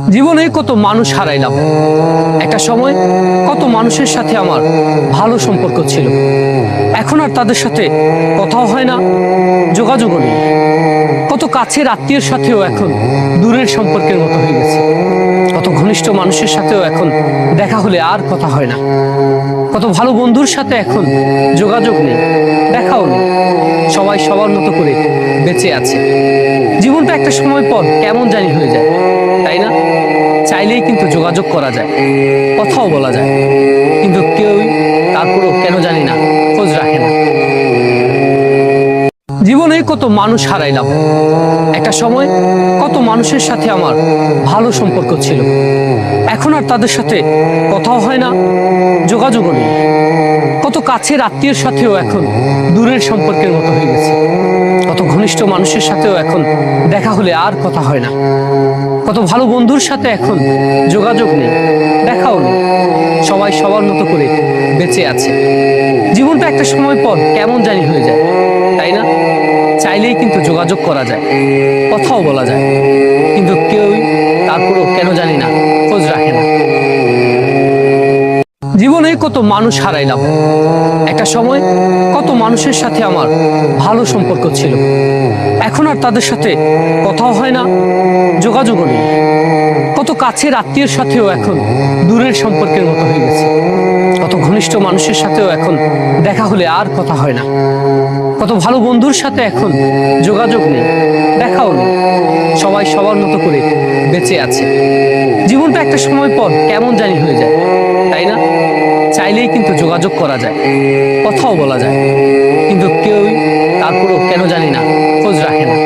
জীবনে কত মানুষ হারাইলাম। একটা সময় কত মানুষের সাথে আমার ভালো সম্পর্ক ছিল, এখন আর তাদের সাথে কথাও হয় না, যোগাযোগও নেই। কত কাছের আত্মীয়ের সাথেও এখন দূরের সম্পর্কের মতো হয়ে গেছে। কত ঘনিষ্ঠ মানুষের সাথেও এখন দেখা হলে আর কথা হয় না। কত ভালো বন্ধুর সাথে এখন যোগাযোগ নেই, দেখাও নেই। সবাই সবার মতো করে বেঁচে আছে। জীবনটা একটা সময় পর কেমন জানি হয়ে যায়, তাই না? চাইলেই কিন্তু যোগাযোগ করা যায়, কথাও বলা যায়, কিন্তু কেউই তারপরও কেন জানি না খোঁজ রাখে না। জীবনে কত মানুষ হারাইলাম। একটা সময় কত মানুষের সাথে আমার ভালো সম্পর্ক ছিল, এখন আর তাদের সাথে কথাও হয় না, যোগাযোগও নেই। কত কাছের আত্মীয়ের সাথেও এখন দূরের সম্পর্কের মতো হয়ে গেছে। কত ঘনিষ্ঠ মানুষের সাথেও এখন দেখা হলে আর কথা হয় না। কত ভালো বন্ধুর সাথে এখন যোগাযোগ নেই, দেখাও নেই। সবাই সবার মতো করে বেঁচে আছে। জীবনটা একটা সময় পর কেমন জানি হয়ে যায়, তাই না? চাইলেই কিন্তু যোগাযোগ করা যায়, কথাও বলা যায়, কিন্তু কেউই তারপরও কেন জানি না খোঁজ রাখে না। জীবনে কত মানুষ হারাইলাম। একটা সময় কত মানুষের সাথে আমার ভালো সম্পর্ক ছিল, এখন আর তাদের সাথে কথাও হয় না, যোগাযোগও নেই। কত কাছের আত্মীয়ের সাথেও এখন দূরের সম্পর্কের মতো হয়ে গেছে। কত ঘনিষ্ঠ মানুষের সাথেও এখন দেখা হলে আর কথা হয় না। কত ভালো বন্ধুর সাথে এখন যোগাযোগ নেই, দেখাও নেই। সবাই সবার মতো করে বেঁচে আছে। জীবনটা একটা সময় পর কেমন জানি হয়ে যায়, তাই না? চাইলেই কিন্তু যোগাযোগ করা যায়, কথাও বলা যায়, কিন্তু কেউই তারপরও কেন জানি না খোঁজ রাখে না।